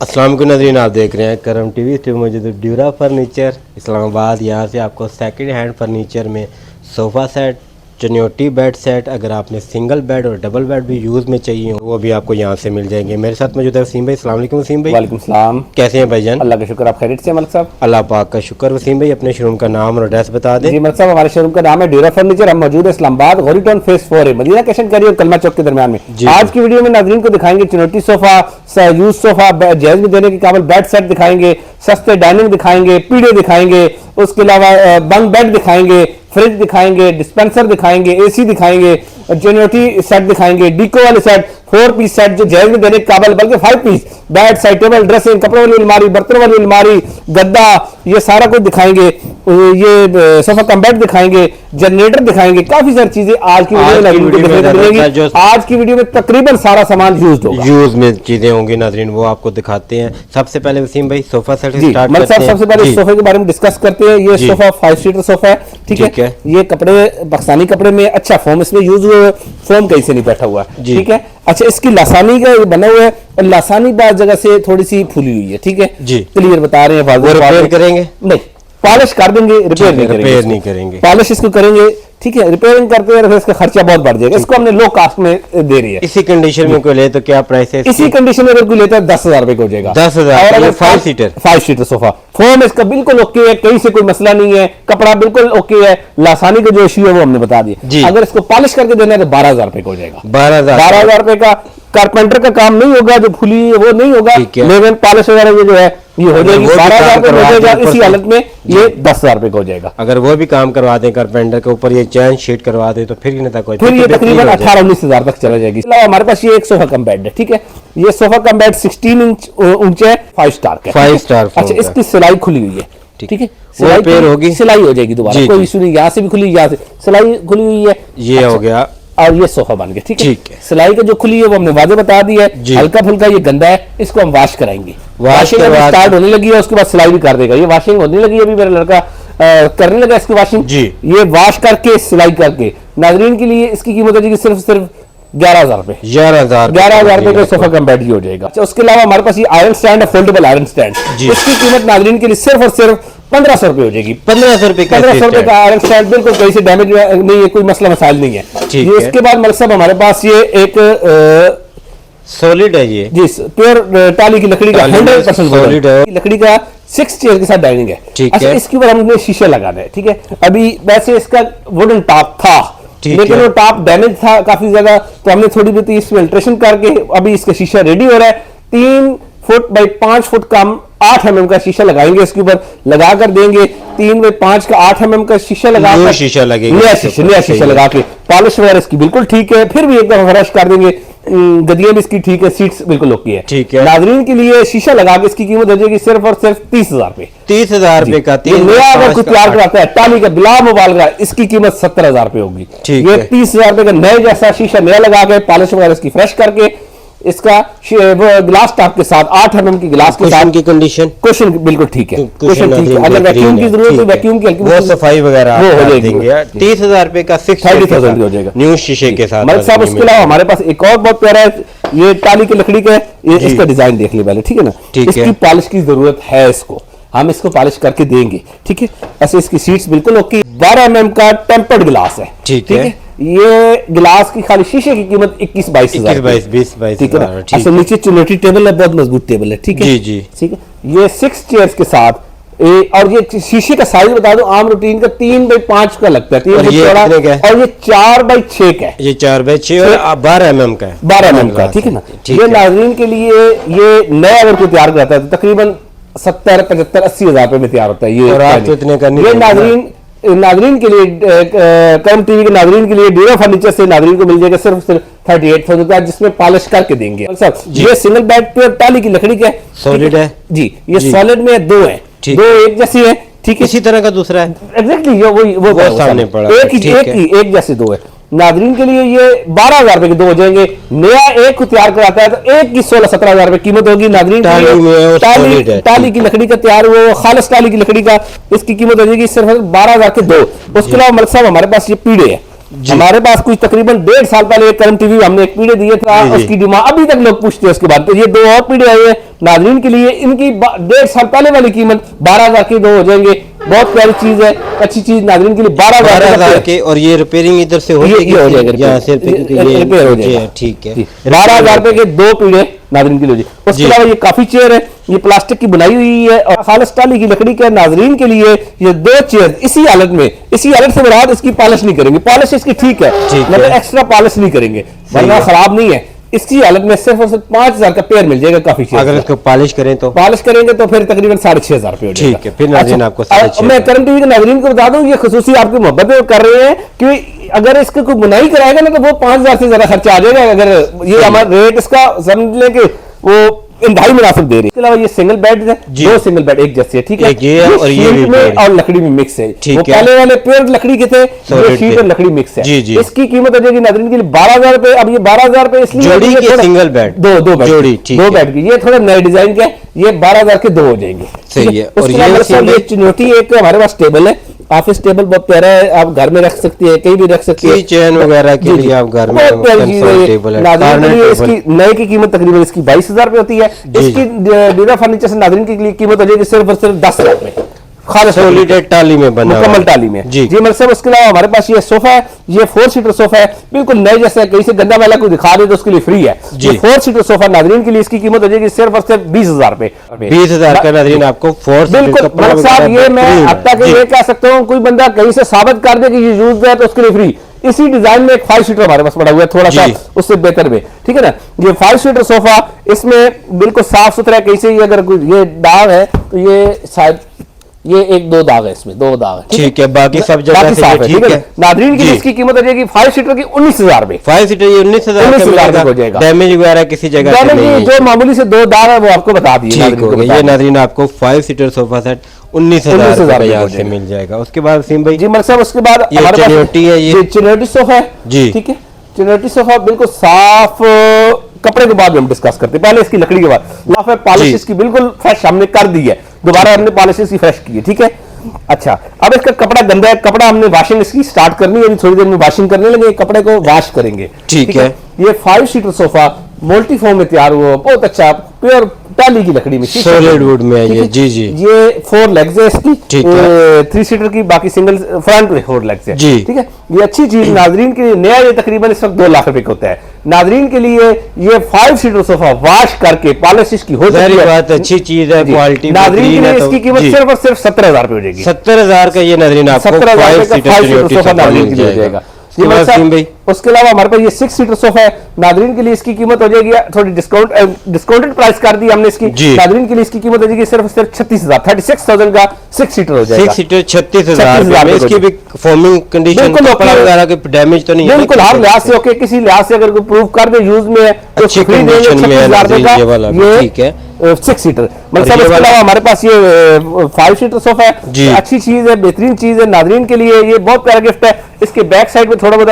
अस्सलाम वालेकुम नाज़रीन, आप देख रहे हैं करम टीवी। तो मौजूद ड्यूरा फर्नीचर इस्लामाबाद। यहाँ से आपको सेकंड हैंड फर्नीचर में sofa set, Chinioti bed set, अगर आपने सिंगल बेड और डबल बेड भी यूज़ में चाहिए हो वो भी आपको यहाँ से मिल जाएंगे। मेरे साथ मौजूद है वसीम भाई। अस्सलाम वालेकुम वसीम भाई। वालेकुम सलाम। कैसे हैं भाईजान? अल्लाह का शुक्र, आप खैरियत से मलिक साहब? अल्लाह पाक का शुक्र। वसीम भाई अपने शोरूम का नाम और एड्रेस बता दें। जी मलिक साहब, हमारे शोरूम का नाम है ड्यूरा फर्नीचर। हम मौजूद है इस्लामाबाद गौरी टाउन फेस 4 है, मदीना कैशन करी और कलमा चौक के दरमियान में। आज की वीडियो में नाज़रीन को दिखाएंगे चुनौती सोफा, यूज सोफा, जायज में देने के काबिल बेड सेट दिखाएंगे, सस्ते डाइनिंग दिखाएंगे, पीढ़े दिखाएंगे, उसके अलावा बंक बेड दिखाएंगे, फ्रिज दिखाएंगे, डिस्पेंसर दिखाएंगे, एसी दिखाएंगे, जेनरेटी सेट दिखाएंगे, डीको वाले सेट, 4 पीस सेट जो जायज में देने के काबिल, बल्कि 5 piece bed, side table, dressing, कपड़ों वाली अलमारी, बर्तन वाली अलमारी, गद्दा, ये सारा कुछ दिखाएंगे। ये सोफा कम बेड दिखाएंगे, जनरेटर दिखाएंगे, काफी सारी चीजें आज की वीडियो में देखने को मिलेंगी। आज की वीडियो में तकरीबन सारा सामान यूज में चीजें होंगी नाज़रीन, वो आपको दिखाते हैं। सबसे पहले वसीम भाई सोफा सेट स्टार्ट करते हैं। सबसे पहले सोफे के बारे में डिस्कस करते हैं। ये सोफा 5 सीटर सोफा है, ठीक है। ये कपड़े पाकिस्तानी कपड़े में अच्छा फोम इसमें यूज हुआ है, फोम कहीं से नहीं बैठा हुआ, ठीक है। अच्छा, इसकी लासानी का बना हुआ है, लासानी बात जगह से थोड़ी सी फूली हुई है, ठीक है जी, क्लियर बता रहे हैं। रिपेयर करेंगे? नहीं, पॉलिश कर देंगे, रिपेयर नहीं करेंगे। पॉलिश इसको करेंगे, ठीक है। रिपेयरिंग करते हैं फिर इसका खर्चा बहुत बढ़ जाएगा। इसको हमने लो कास्ट में दे रही है। इसी कंडीशन में कोई ले तो क्या प्राइस है? इसी कंडीशन में अगर कोई लेता है 10,000 रुपए का हो जाएगा। 10,000 और 5 सीटर सोफा। फोम इसका बिल्कुल ओके है, कहीं से कोई मसला नहीं है, कपड़ा बिल्कुल ओके है। लासानी का जो इश्यू है वो हमने बता दिया। अगर इसको पॉलिश करके देना है तो 12,000 रुपए का हो जाएगा। 12,000 रुपए का। कारपेंटर का काम नहीं होगा, जो खुली वो नहीं होगा, लेकिन पॉलिश वगैरह ये जो है ये हो जाएगी। 12,000 रुपए हो जाएगा। इसी हालत में ये 10,000 रुपए का हो जाएगा। अगर वो भी काम करवा दें कारपेंटर के ऊपर, ये चैन शीट करवा दे तो फिर ये तकरीबन 18-19,000 तक चला जाएगी। हमारे पास ये एक सोफा कम बेड है, ठीक है। ये सोफा कम बेड 16 इंच ऊंचा है, 5 स्टार का, 5 स्टार। अच्छा, इसकी सिलाई खुली हुई है, ठीक है। सिलाई हो जाएगी दोबारा, कोई इशू नहीं। यहाँ से भी खुली, यहाँ से सिलाई खुली हुई है। ये हो गया और ये सोफा बन गया, ठीक है। सिलाई का जो खुली है वो हमने वादे बता दी है। हल्का फुल्का ये गंदा है, इसको हम वॉश कराएंगे। वॉशिंग स्टार्ट होने लगी है, उसके बाद सिलाई भी कर देगा। ये वॉशिंग होने लगी है, अभी मेरा लड़का करने लगा इसकी वॉशिंग जी। ये वॉश करके सिलाई करके नाज़रीन के लिए इसकी कीमत हो जाएगी सिर्फ 11,000 रुपए। 11,000 रुपए का सोफा कम बेड हो जाएगा। अच्छा, उसके अलावा हमारे पास ये आयरन स्टैंड है, फोल्डेबल आयरन स्टैंड। इसकी कीमत नाज़रीन के लिए सिर्फ और सिर्फ 1,500 रुपए हो जाएगी। 1,500 रुपए का आयरन स्टैंड, बिल्कुल कहीं से डैमेज नहीं है, कोई मसला मसाइल नहीं है। इसके बाद मलिक साहब हमारे पास ये एक सॉलिड है, ये जी प्योर टाली की लकड़ी का 100% सॉलिड है। लकड़ी का 6 चेयर के साथ डाइनिंग है। अच्छा, इसके ऊपर हमने शीशे लगाना है, ठीक है। अभी वैसे इसका वुडन टॉप था, लेकिन वो टॉप डैमेज था काफी ज्यादा, तो हमने थोड़ी बहुत इसमें अल्ट्रेशन करके अभी इसका शीशा रेडी हो रहा है। 3 फुट बाई 5 फुट का 8 mm का शीशा लगाएंगे, इसके ऊपर लगा कर देंगे। 3 बाई 5 का 8 mm का शीशा लगा, शीशा लगेगा, नया शीशा लगा के। पॉलिश वगैरह इसकी बिल्कुल ठीक है, फिर भी एक दफा फ्रेश कर देंगे। गद्दियां भी इसकी ठीक है, सीट्स बिल्कुल ओके है, ठीक है। नाज़रीन के लिए शीशा लगा के इसकी कीमत हो जाएगी सिर्फ और सिर्फ 30,000 रुपए। 30,000 रुपए का। नया अगर कुछ तैयार कराता है टाली का बिला मुबालगा, इसकी कीमत 17,000 रुपए होगी। ये 30,000 रुपए का नए जैसा शीशा नया लगा के पॉलिश वगैरह इसकी फ्रेश करके, इसका ग्लास टॉप के साथ 8 mm की ग्लास के साथ की कंडीशन कुशन बिल्कुल ठीक है। कुशन ठीक है। अगर वैक्यूम की जरूरत है, वैक्यूम की वो सफाई वगैरह वो हो जाएगी। 30,000 रुपए का 30,000 हो जाएगा न्यू शीशे के साथ। मलिक साहब, उसके अलावा हमारे पास एक और बहुत प्यारा है, ये टाली की लकड़ी का है। इसका डिजाइन देख ले पहले, ठीक है ना। इसकी पॉलिश की जरूरत है, इसको हम इसको पॉलिश करके देंगे, ठीक है। ऐसे इसकी सीट्स बिल्कुल ओके। 12 mm का टेम्पर्ड ग्लास है, ठीक है। ये गिलास की खाली शीशे की कीमत 21-22 हजार, ठीक है। अच्छा, नीचे चुनौती टेबल है, बहुत मजबूत टेबल है, ठीक है जी, ठीक है। ये 6 चेयर्स के साथ और ये शीशे का साइज बता दो, आम रूटीन का 3 बाई 5 का लगता है, 3 फुट चौड़ा, और ये 4 बाई 6 का है। ये 4 बाई 6 और 12 mm का है, 12 mm का, ठीक है ना। ये नाज़रीन के लिए ये नया अगर कोई तैयार करता है तो तकरीबन 70, 75, 80 हजार रुपए में तैयार होता है। ये नाज़रीन के लिए करम टीवी के नाज़रीन के लिए ड्यूरा फर्नीचर से नाज़रीन को मिल जाएगा सिर्फ 38,000 का, जिसमें पॉलिश करके देंगे। ये सिंगल बेड पे टाली की लकड़ी का सॉलिड है जी। ये सॉलिड में 2 है, 2 एक जैसी है, ठीक है। इसी तरह का दूसरा है एग्जैक्टली, वो सामने पड़ा, एक जैसे 2 है। नाज़रीन के लिए ये 12,000 रुपए के 2 हो जाएंगे। नया एक को तैयार कराता है तो एक की 16-17 हजार रुपए कीमत होगी। नाज़रीन टाली की लकड़ी का तैयार, वो खालिस टाली की लकड़ी का, इसकी कीमत हो जाएगी सिर्फ 12,000 के 2। उसके अलावा मलिक साहब हमारे पास ये पीढ़े है, हमारे पास कुछ तकरीबन 1.5 साल पहले करम टीवी हमने एक पीढ़े दिए था, उसकी डिमांड अभी तक लोग पूछते हैं उसके बाद। तो ये 2 और पीढ़े आए हैं, नाजरीन के लिए इनकी 1.5 साल पहले वाली कीमत 12,000 के 2 हो जाएंगे। बहुत प्यारी चीज है, अच्छी चीज नाजरीन के लिए 12,000 के। और ये रिपेयरिंग इधर से हो जाएगी, हो जाएगा, यहाँ से रिपेयर हो जाएगा। ठीक है, 12,000 रुपए के 2 पीढ़े नाजरीन के लिए। उसके अलावा ये काफी चेयर है, ये प्लास्टिक की बनाई हुई है और खालिस टाली की लकड़ी के। नाजरीन के लिए ये 2 चेयर इसी हालत में, इसी हालत से मुराद इसकी पॉलिश नहीं करेंगे, पॉलिश इसकी ठीक है मतलब एक्स्ट्रा पॉलिश नहीं करेंगे, वरना खराब नहीं है। इसकी हालत में सिर्फ और सिर्फ 5,000 का पेयर मिल जाएगा। काफी चीज अगर इसको पॉलिश करें तो पॉलिश करेंगे तो फिर तकरीबन 6,500 रुपये हो जाएगा। ठीक है, फिर नाज़रीन आपको 6,500। मैं करम टीवी के नाज़रीन को बता दूं, ये खुसूसी आपकी मोहब्बत में कर रहे हैं कि अगर इसका कोई बुनाई कराएगा ना तो वो 5,000 से ज्यादा खर्चा आ जाएगा। अगर ये हमारा रेट इसका समझ लें कि वो इंतहाई मुनासिब दे रही है। इसके अलावा ये सिंगल बेड है, 2 सिंगल बेड एक जैसे है, ठीक है, ये और ये शीट में और लकड़ी में मिक्स है। वो पहले वाले पेड़ लकड़ी के थे, ये शीट और लकड़ी मिक्स है। इसकी कीमत हो जाएगी नाज़रीन के लिए 12,000 रुपए। अब ये 12,000 रुपए इसलिए जोड़ी के सिंगल बेड, दो बेड जोड़ी, 2 बेड की। ये थोड़ा नए डिजाइन के, ये 12,000 के 2 हो जाएंगे। सही है। और ये चिनौटी एक हमारे पास टेबल है, ऑफिस टेबल बहुत प्यारा है, आप घर में रख सकती है, कहीं भी रख सकती है, चेन वगैरह के लिए आप घर में टेबल है। इसकी नए की कीमत तकरीबन इसकी 22,000 रुपए होती है। इसकी ड्यूरा फर्नीचर से नाज़रीन के लिए कीमत हो जाएगी सिर्फ और सिर्फ 10,000 रुपए, खालिस टाली में बना, मुकम्मल टाली में जी मतलब साहब। उसके अलावा हमारे पास ये सोफा है, ये 4 सीटर सोफा है, बिल्कुल नए जैसा है, कहीं से गंदा मैला कोई दिखा दे तो उसके लिए फ्री है। ये 4 सीटर सोफा नाज़रीन के लिए इसकी कीमत हो जाएगी सिर्फ और सिर्फ 20,000 रुपए। 20,000 का नाज़रीन आपको 4 बिल्कुल मतलब साहब, ये मैं अब तक ये कह सकता हूँ, कोई बंदा कहीं से साबित कर दे कि ये यूज है तो उसके लिए फ्री। इसी डिजाइन में एक 5 सीटर हमारे पास पड़ा हुआ है, थोड़ा सा उससे बेहतर में, ठीक है ना। ये 5 सीटर सोफा, इसमें बिल्कुल साफ सुथरा, कहीं से अगर ये दाग है तो ये शायद ये 1-2 दाग है, इसमें 2 दाग है, ठीक है, बाकी सब जगह से ठीक है। नाज़रीन की इसकी कीमत हो जाएगी 5 सीटर की 19,000 रुपए। 5 सीटर ये 19,000 हो जाएगा। डैमेज वगैरह किसी जगह से नहीं है, जो मामूली से 2 दाग है वो आपको बता दिए। ये नाज़रीन आपको 5 सीटर सोफा सेट 19,000 यहाँ से मिल जाएगा। उसके बाद सीम भाई जी मतलब उसके बाद ये चिनौटी है, ये चिनौटी सोफा है जी, ठीक है। चिनौटी सोफा बिल्कुल साफ, कपड़े के बाद में हम डिस्कस करते हैं, पहले इसकी लकड़ी के बाद। लाफ है, पॉलिश इसकी बिल्कुल फ्रेश हमने कर दी है, दोबारा हमने पॉलिश इसकी फ्रेश की है, ठीक है। अच्छा, अब इसका कपड़ा गंदा है, कपड़ा हमने वॉशिंग इसकी स्टार्ट करनी है, थोड़ी देर में वॉशिंग करने लगे, कपड़े को वॉश करेंगे, ठीक है। ये 5 सीटर सोफा मल्टी फॉर्म में तैयार हुआ, बहुत अच्छा प्योर टाली की लकड़ी में, सॉलिड वुड में है ये जी जी। ये 4 लेग्स है इसकी, ठीक है, 3 सीटर की, बाकी सिंगल फ्रंट में 4 लेग्स है जी, ठीक है। ये अच्छी चीज नाज़रीन के लिए नया, ये तकरीबन इस वक्त 2 लाख रुपए का होता है। नाज़रीन के लिए ये 5 सीटर सोफा वॉश करके पॉलिश इसकी हो जाती है, बात अच्छी चीज है, क्वालिटी। नाज़रीन के लिए इसकी कीमत सिर्फ और सिर्फ 17,000 रुपए हो जाएगी। 17,000 का ये नाज़रीन आपको 17,000 का 5 सीटर सोफा नाज़रीन के लिए हो जाएगा। उसके अलावा हमारे पास ये 6 सीटर सोफा है, नाज़रीन के लिए इसकी कीमत हो जाएगी थोड़ी डिस्काउंटेड प्राइस कर दी हमने इसकी। नाज़रीन के लिए इसकी कीमत हो जाएगी सिर्फ 36,000, 36,000 का 6 सीटर हो जाएगा। 6 सीटर 36,000 इसकी भी फॉर्मिंग कंडीशन डैमेज तो नहीं है, बिल्कुल हर लिहाज से ओके, किसी लिहाज से अगर कोई प्रूव कर दे यूज में है तो अच्छी कंडीशन में है, ठीक है। 6 सीटर मतलब। इसके अलावा हमारे पास ये 5 सीटर सोफा है, अच्छी चीज है, बेहतरीन चीज है नाज़रीन के लिए, ये बहुत प्यारा गिफ्ट है। इसके बैक साइड में थोड़ा बहुत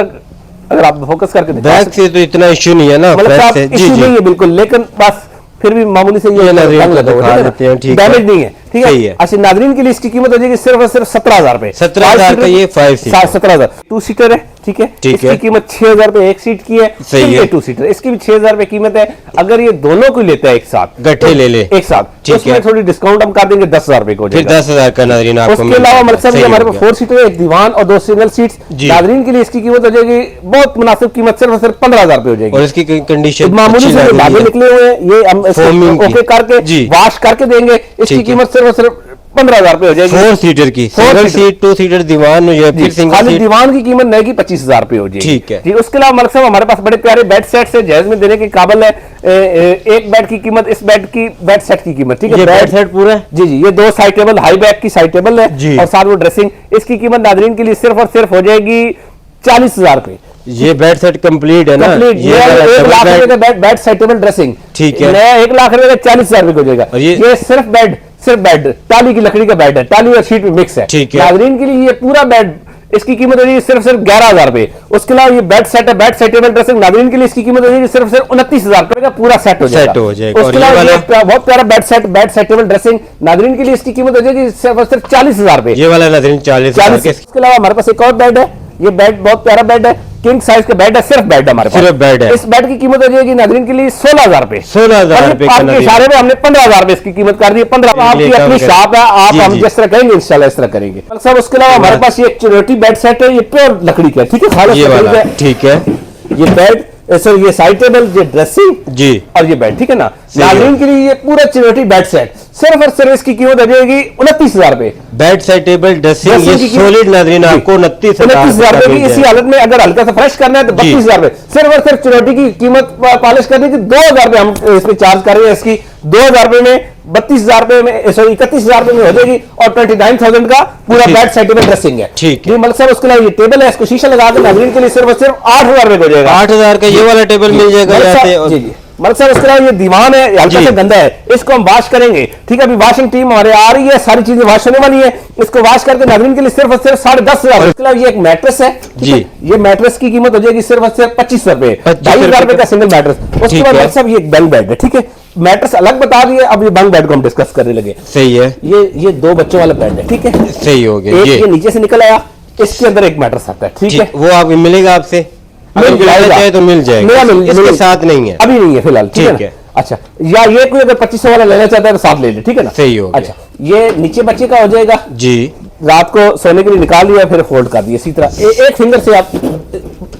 अगर आप फोकस करके बैक से तो इतना इश्यू नहीं है ना, मतलब इश्यू नहीं है बिल्कुल, लेकिन बस फिर भी मामूली से ये डैमेज नहीं है, ठीक है। अच्छा, नाज़रीन के लिए इसकी कीमत हो जाएगी सिर्फ और सिर्फ 17,000 रुपए। 17,000 का ये 5 सीटर, 17,000 2 सीटर है, ठीक है। इसकी कीमत 6,000 रुपए एक सीट की है, सही है। 2 सीटर इसकी भी 6,000 रुपए कीमत है। अगर ये दोनों को लेता है एक साथ, गट्ठे ले ले एक साथ, ठीक है, थोड़ी डिस्काउंट हम कर देंगे, 10,000 रुपए को, फिर 10,000 का नाज़रीन आपको। उसके अलावा मतलब हमारे पास 4 सीटर है, एक दीवान और 2 सिंगल सीट्स। नाज़रीन के लिए इसकी कीमत हो जाएगी बहुत मुनासिब कीमत, सिर्फ और सिर्फ 15,000 रुपए हो जाएगी। और इसकी कंडीशन मामूली से धागे निकले हुए हैं, ये हम ओके करके वॉश करके देंगे, इसकी कीमत सिर्फ और सिर्फ 15,000 रुपए हो जाएगी। 4 सीटर की, सिंगल सीट 2 सीटर दीवान या फिर सिंगल सीट, दीवान की कीमत नए की 25,000 रुपए हो जाएगी, ठीक है जी। उसके अलावा मलिक साहब हमारे पास बड़े प्यारे बेड सेट्स है, जायज में देने के काबिल है। एक बेड की कीमत, इस बेड की बेड सेट की कीमत, ठीक है, बेड सेट पूरा जी जी। ये 2 साइड टेबल, हाई बैक की साइड टेबल है और साथ वो ड्रेसिंग, इसकी कीमत नाज़रीन के लिए सिर्फ और सिर्फ हो जाएगी 40,000 रुपए। ये बेड सेट कंप्लीट है ना, ये 1 लाख रुपए का बेड साइड टेबल ड्रेसिंग, ठीक है, नया 1 लाख रुपए का 40,000 रुपए हो जाएगा। ये सिर्फ बेड टाली की लकड़ी का बेड है, टाली और शीट मिक्स है, ठीक है। नाज़रीन के लिए ये पूरा बेड, इसकी कीमत हो जाएगी सिर्फ 11,000 रुपए। उसके अलावा ये बेड सेट है, बेड सेट टेबल ड्रेसिंग, नाज़रीन के लिए इसकी कीमत हो जाएगी सिर्फ 29,000 रुपए का पूरा सेट हो जाएगा। उसके अलावा बहुत प्यारा बेड सेट टेबल ड्रेसिंग, नाज़रीन के लिए इसकी कीमत हो जाएगी सिर्फ 40,000 रुपए, ये वाला नाज़रीन 40,000। इसके अलावा हमारे पास एक और बेड है, ये बेड बहुत प्यारा बेड है, किंग साइज का बेड है, सिर्फ बेड हमारे पास, सिर्फ बेड है। इस बेड की कीमत हो जाएगी नाज़रीन के लिए 16,000 रुपए। 16,000 रुपए का आपके इशारे में हमने 15,000 रुपए इसकी कीमत कर दी है। 15 आपकी अपनी शॉप है, आप हम जिस तरह करेंगे इंशाल्लाह इस तरह करेंगे। साहब उसके अलावा हमारे पास ये चिनोटी बेड सेट है, ये प्योर लकड़ी का, ठीक है, खालिश ये लकड़ी वाला, का। ठीक है, ये बेड सर, ये साइड टेबल, ये ड्रेसिंग जी, और ये बेड, ठीक है ना। सही है। नाज़रीन के लिए ये पूरा चिनोटी बेड सेट सिर्फ और सिर्फ इसकी कीमत हो जाएगी 29,000 रुपए। बेड सेट टेबल ड्रेसिंग ये ड्रेसिंग की सॉलिड नाज़रीन जी। आपको 29,000 29,000 रुपए की, इसी हालत में अगर हल्का सा फ्रेश करना है तो जी। 32,000 रुपए। सिर्फ और सिर्फ चिनोटी की कीमत पॉलिश करने की 2,000 रुपए हम इस पे चार्ज कर रहे हैं। इसकी 2,000 रुपए में 32,000 रुपए में, सॉरी 31,000 रुपए में हो जाएगी और 29,000 का पूरा ठीक। बेड सेट टेबल ड्रेसिंग है। ठीक है। जी मतलब साहब उसके अलावा ये टेबल है, इसको शीशा लगा के नाज़रीन के लिए सिर्फ और सिर्फ 8,000 रुपए हो जाएगा। 8,000 का ये वाला टेबल मिल जाएगा मलिक यहाँ साहब, से। जी जी मलिक साहब इसके अलावा ये दीवान है, हल्का जी। सा गंदा है, इसको हम वॉश करेंगे, ठीक है। अभी वॉशिंग टीम हमारे आ रही है, सारी चीजें वॉश होने वाली है, इसको वॉश करके नाज़रीन के लिए सिर्फ और सिर्फ 10,500। इसके अलावा ये एक मैट्रेस है, ठीक जी। है? ये मैट्रेस की कीमत हो जाएगी सिर्फ और सिर्फ 25 रुपए, 2,500 रुपए का सिंगल मैट्रेस। उसके ठीक बाद है। मलिक साहब ये एक बंक बेड है, ठीक है, मैट्रेस अलग बता दिए, अब ये बंक बेड को हम डिस्कस करने लगे। सही है, ये 2 बच्चों वाला बेड है, ठीक है, सही हो गया एक ये। ये नीचे से निकल आया, इसके अंदर एक मैट्रेस आता है, ठीक जी, है। वो आपको मिलेगा आपसे, अगर मिल मिलना जाएगा। चाहे तो मिल जाएगा, इसके साथ नहीं है, अभी नहीं है फिलहाल, ठीक ठीक है है। ना? अच्छा, या ये कोई अगर 2500 वाला लेना चाहता है तो साथ ले ले, ठीक है ना। सही हो गया। अच्छा, ये नीचे बच्चे का हो जाएगा, जी, रात को सोने के लिए निकाल लिया फिर फोल्ड कर दिया, इसी तरह एक फिंगर से आप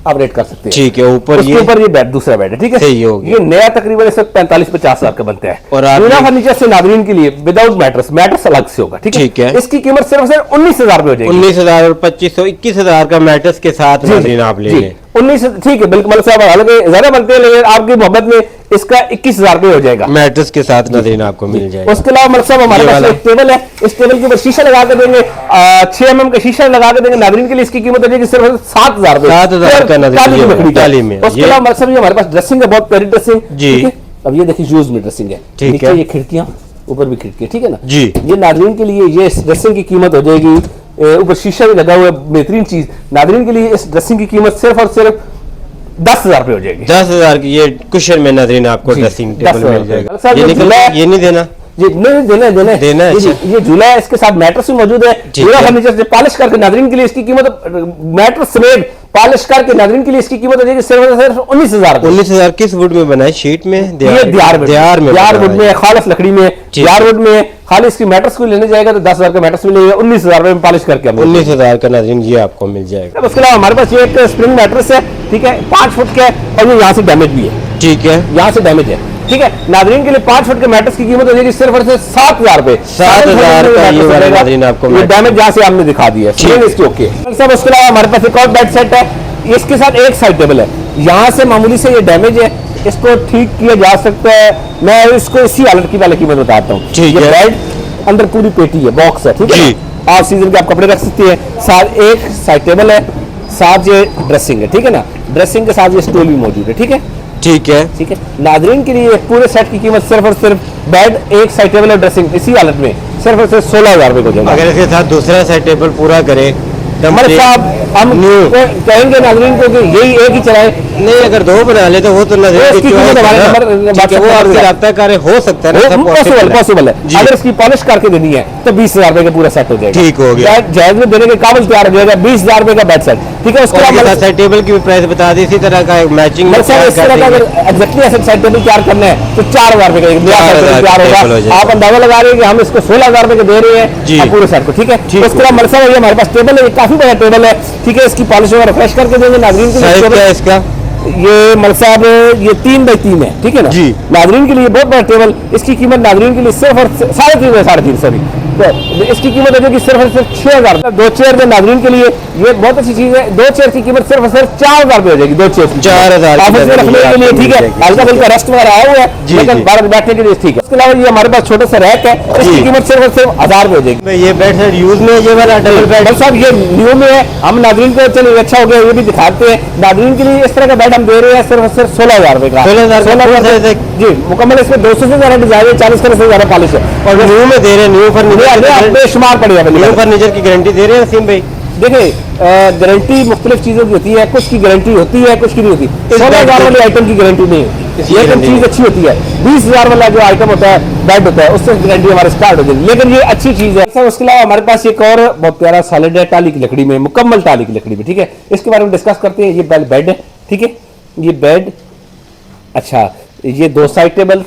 ऑपरेट कर सकते हैं। ठीक है, ऊपर उसके ये ऊपर ये बेड, दूसरा बेड है, ठीक है। सही हो गया। ये नया तकरीबन इस वक्त 45-50 हजार का बनता है और आप बिना ये- फर्नीचर से नाज़रीन के लिए विदाउट मैट्रेस, मैट्रेस अलग से होगा, ठीक ठीक है। इसकी कीमत सिर्फ 19,000 रुपए हो जाएगी। 19,000 और 2500 21,000 का मैट्रेस के साथ नाज़रीन आप ले लें। 19, ठीक है, बिल्कुल मलिक साहब, हालांकि ज्यादा बनते हैं लेकिन आपकी मोहब्बत में इसका 21,000 रुपए हो जाएगा। मैट्रेस के साथ नाज़रीन आपको मिल जाएगा। उसके अलावा मलिक साहब हमारे ये पास वाला। एक टेबल है, इस टेबल के ऊपर शीशा लगा के देंगे, 6 mm का शीशा लगा के देंगे नाज़रीन के लिए, इसकी कीमत हो जाएगी सिर्फ 7,000 रुपए। 7,000 का नाज़रीन काली ये लकड़ी का। काली में। उसके ये- अलावा मलिक साहब ये हमारे पास ड्रेसिंग है, बहुत प्यारी ड्रेसिंग, जी। ठीक है। अब ये देखिए यूज में ड्रेसिंग है, ठीक नीचे है। ये खिड़कियां, ऊपर भी खिड़की, ठीक है ना जी। ये नाज़रीन के लिए ये ड्रेसिंग की कीमत हो जाएगी, ऊपर शीशा भी लगा हुआ है, बेहतरीन चीज। नाज़रीन के लिए इस ड्रेसिंग की कीमत सिर्फ और सिर्फ 10,000 रुपए हो जाएगी। 10,000 की ये कुशन में नाज़रीन आपको जी, ड्रेसिंग 10,000 टेबल मिल रुपए। जाएगा। साहब, ये ये निकल झूला है। ये नहीं देना, जी नहीं देना है, देना है, जी, अच्छा। ये झूला है, इसके साथ मैट्रेस भी मौजूद है, ठीक पूरा है। फर्नीचर से पॉलिश करके नाज़रीन के लिए इसकी कीमत, मैट्रेस समेत पॉलिश करके नाज़रीन के लिए इसकी कीमत हो जाएगी सिर्फ और सिर्फ 19,000 रुपए। 19,000 किस वुड में बना है? शीट में, ये दियार वुड दियार में दियार बना वुड है। में, खालिस लकड़ी में, ठीक दियार वुड में। खाली इसकी मैट्रेस को लेने जाएगा तो 10,000 का मैट्रेस मिलेगा, 19,000 रुपए में पॉलिश करके हमें 19,000 का नाज़रीन ये आपको मिल जाएगा। उसके अलावा हमारे पास ये एक स्प्रिंग मैट्रेस है, ठीक है, 5 फुट का है और ये यहाँ से डैमेज भी है, ठीक है, यहाँ से डैमेज है, ठीक है। नाज़रीन के लिए 5 फुट के मैट्रेस की कीमत हो जाएगी सिर्फ और सिर्फ 7,000 रुपए। 7,000 का ये वाला नाज़रीन आपको ये डैमेज जहाँ से हमने दिखा दिया है, इसकी ओके। सब उसके अलावा हमारे पास एक और बेड सेट है, इसके साथ एक साइड टेबल है, यहाँ से मामूली से ये डैमेज है, इसको ठीक किया जा सकता है। मैं इसको इसी हालत की वाले कीमत बताता हूँ। ठीक ये है। बेड अंदर पूरी पेटी है, बॉक्स है, ठीक है जी। ना? आप सीजन के आप कपड़े रख सकते हैं, साथ एक साइड टेबल है, साथ ये ड्रेसिंग है, ठीक है ना। ड्रेसिंग के साथ ये स्टूल भी मौजूद है, ठीक है, ठीक है, ठीक है। नाज़रीन के लिए पूरे सेट की कीमत सिर्फ और सिर्फ बेड, एक साइड टेबल और ड्रेसिंग इसी हालत में सिर्फ और सिर्फ 16,000 रुपए को जाएगा। अगर इसके साथ दूसरा सेट टेबल पूरा करे मलिक साहब हम कहेंगे नाज़रीन को कि यही एक ही चलाए, नहीं, अगर 2 बना ले तो वो तो नाज़रीन की इसकी choice कीमत है हमारे ना। नंबर ठीक है, वो आपकी रब्ता कार्य हो सकता है ना, सब पॉसिबल है। जी। अगर इसकी पॉलिश करके देनी है तो 20,000 रुपए का पूरा सेट हो जाएगा, ठीक हो गया। जायज में देने के काबिल तैयार हो जाएगा, 20,000 रुपए का बेड सेट, ठीक है। उसके और बाद सेट टेबल की भी प्राइस बता दी, इसी तरह का मैचिंग में इस तरह का अगर एग्जैक्टली ऐसे साइड टेबल तैयार करना है तो 4,000 रुपए का एक नया 4,000 सेट तैयार टेबल हो होगा। जाएगा। आप अंदाजा लगा रहे हैं कि हम इसको 16,000 रुपए के दे रहे जी। हैं पूरे सेट को, ठीक है। ठीक उसके बाद मलसा ये हमारे पास टेबल है, ये काफी बड़ा टेबल है, ठीक है। इसकी पॉलिश वगैरह फ्रेश करके देंगे नाज़रीन के साइज क्या लिए। है इसका? ये मलिक साहब ये 3x3 है, ठीक है ना जी। नाज़रीन के लिए बहुत बड़ा टेबल, इसकी कीमत नाज़रीन के लिए सिर्फ और 3.5 सॉरी, तो इसकी कीमत हो जाएगी सिर्फ और सिर्फ 6,000। 2 चेयर में नाज़रीन के लिए ये बहुत अच्छी चीज है, 2 चेयर की कीमत सिर्फ और सिर्फ 4,000 रुपए हो जाएगी। 2 चेयर 4,000 ऑफिस में रखने के लिए, ठीक है, हल्का फुल्का रेस्ट वगैरह आया हुआ है, जी, लेकिन जी। बाहर बैठने के लिए ठीक है। उसके अलावा ये हमारे पास छोटा सा रैक है, इसकी जी। कीमत सिर्फ और सिर्फ 1,000 रुपए हो जाएगी। ये बेड सेट यूज में है, ये वाला डबल बेड? बस साहब ये न्यू में है, हम नाज़रीन को चलिए अच्छा हो गया ये भी दिखाते हैं। नाज़रीन के लिए इस तरह का बेड हम दे रहे हैं सिर्फ और सिर्फ 16,000 रुपए का। 16,000 जी मुकम्मल, इसमें 200 से ज्यादा डिजाइन है, 40 से ज्यादा पॉलिश है और न्यू में दे रहे हैं, न्यू फर्नीचर बेशुमार पड़ेगा। न्यू फर्नीचर की गारंटी दे रहे हैं वसीम भाई? देखिए गारंटी मुख्तलिफ चीज़ों की होती है, कुछ की गारंटी होती है, कुछ की नहीं होती। 16,000 वाले आइटम की गारंटी नहीं होती, लेकिन चीज़ अच्छी होती है। 20,000 वाला जो आइटम होता है, बेड होता है, उससे गारंटी हमारे स्टार्ट हो जाएगी, लेकिन ये अच्छी चीज़ है। सर उसके अलावा हमारे पास एक और बहुत प्यारा सॉलिड है, टाली की लकड़ी में, मुकम्मल टाली की लकड़ी में, ठीक है। इसके बारे में डिस्कस करते हैं। ये बेड है, ठीक है, ये बेड, अच्छा ये 2 साइड टेबल्स,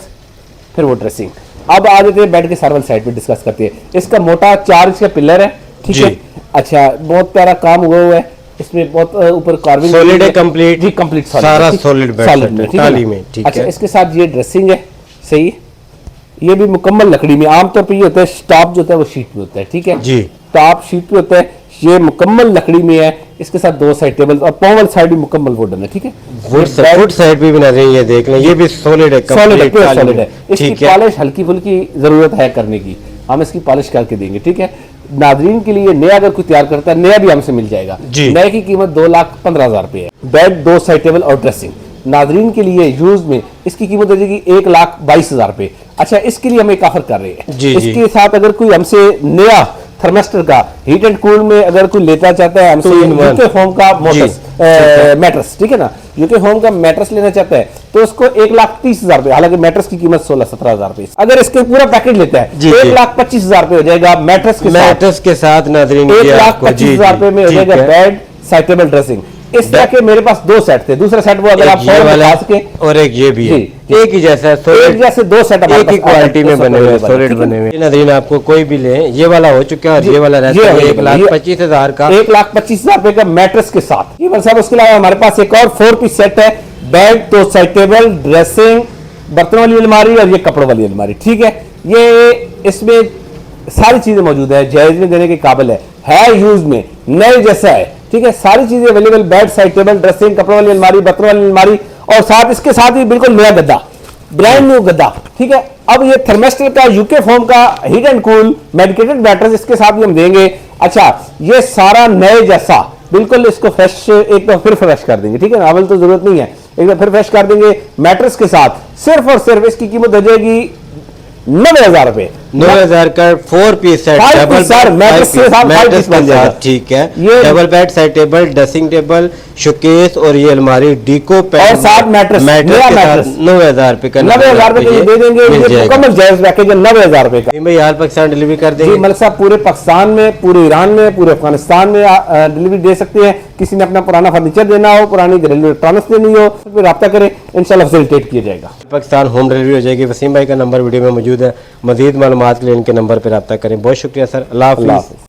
फिर वो ड्रेसिंग। अब आ जाते हैं बेड के सर्वल साइड पे डिस्कस करते हैं। इसका मोटा 4 इंच का पिलर है, ठीक है। अच्छा बहुत प्यारा काम हुआ हुआ है इसमें, बहुत ऊपर कार्विंग सॉलिड है, कंप्लीट जी, कंप्लीट सारा सॉलिड बेड सॉलिड में, ठीक है टाली ना? में, ठीक अच्छा है। इसके साथ ये ड्रेसिंग है, सही। ये भी मुकम्मल लकड़ी में, आमतौर पे ये होता है टॉप जो होता है वो शीट पे होता है, ठीक है जी। टॉप शीट पे होता है, ये मुकम्मल लकड़ी में है। इसके साथ 2 साइड टेबल और पॉवल साइड भी मुकम्मल वुडन है, ठीक है। वुड साइड भी बना रहे हैं, ये देख लें, ये भी सॉलिड है, सॉलिड है, complete टाली सॉलिड में, है। इसकी ठीक है। पॉलिश हल्की फुल्की जरूरत है करने की, हम इसकी पॉलिश करके देंगे, ठीक है। नाजरीन के लिए नया अगर कोई तैयार करता है, नया भी हमसे मिल जाएगा। जी। नए की कीमत 2,15,000 रुपए है। बेड, 2 साइड टेबल और ड्रेसिंग नाजरीन के लिए यूज में इसकी कीमत हो जाएगी 1,22,000 रुपए। अच्छा इसके लिए हम एक ऑफर कर रहे हैं, जी, जी। इसके साथ अगर कोई हमसे नया थर्मास्टर का हीट एंड कूल में अगर कोई लेता चाहता है हमसे, 2 in 1 यूके होम का जी, मैट्रेस, ठीक है ना, यूके होम का मैट्रेस लेना चाहता है तो उसको 1,30,000 रुपए, हालांकि मैट्रेस की कीमत 16-17,000 रुपए। अगर इसके पूरा पैकेज लेता है जी, जी। 1,25,000 रुपए हो जाएगा मैट्रेस के साथ। मैट्रेस के साथ नाज़रीन ये आपको, जी, 1,25,000 रुपए में हो ठीक जाएगा है। Bed, side table, dressing. इस तरह के मेरे पास 2 सेट थे, दूसरा सेट वो अगर आप एक ये फौरन वाला बता सके, और एक ये भी है, जी। एक ही जैसा है, एक solid, जैसे 2 सेट एक ही क्वालिटी में बने हुए, सॉलिड ठीक है? बने हुए। नाज़रीन आपको कोई भी ले, ये वाला हो चुका है और ये वाला रहता है 1,25,000 का, 1,25,000 रुपए का मैट्रेस के साथ। ये साहब उसके अलावा हमारे पास एक और 4 पीस सेट है, बेड, 2 साइड टेबल, ड्रेसिंग, बर्तन वाली अलमारी और ये कपड़ों वाली अलमारी, ठीक है। ये इसमें सारी चीजें मौजूद है, जायज में देने के काबिल है यूज में, नए जैसा है, ठीक है। सारी चीजें available, bed, side table, dressing, कपड़ों वाली अलमारी, बर्तन वाली अलमारी और साथ इसके साथ ही बिल्कुल नया गद्दा, ब्रांड न्यू गद्दा, ठीक है। अब ये थर्मेस्टर का यूके फोम का heat and cool medicated mattress इसके साथ भी हम देंगे। अच्छा ये सारा नए जैसा बिल्कुल, इसको फ्रेश एक बार फिर फ्रेश कर देंगे, ठीक है। अवल तो जरूरत नहीं है, एक बार फिर फ्रेश कर देंगे मैट्रेस के साथ। सिर्फ और सिर्फ इसकी कीमत हो जाएगी 90,000 रुपए। 9,000 का 4 piece set, double sir mattress के साथ 5 पीस बन जाएगा, ठीक है। ये double bed, side table, dressing table, showcase और ये अलमारी डीको पैक और साथ मैट्रेस, नया के मैट्रेस। साथ 9,000 रुपए का, 90,000 रुपए के दे देंगे, मिल ये जाएगा। मुकम्मल जायज पैकेज है 90,000 रुपए का। भाई हाल पाकिस्तान डिलीवरी कर जी देंगे। मलिक साहब पूरे पाकिस्तान में, पूरे ईरान में, पूरे अफगानिस्तान में डिलीवरी दे सकते हैं। किसी ने अपना पुराना फर्नीचर देना हो, पुरानी घरेलू इलेक्ट्रॉनिक्स देनी हो, तो फिर रब्ता करें, इंशाल्लाह फैसिलिटेट किया जाएगा। पाकिस्तान होम डिलीवरी हो जाएगी। वसीम भाई का नंबर वीडियो में मौजूद है, मजीद मालूमात के लिए इनके नंबर पर रब्ता करें। बहुत शुक्रिया सर, अल्लाह हाफिज़।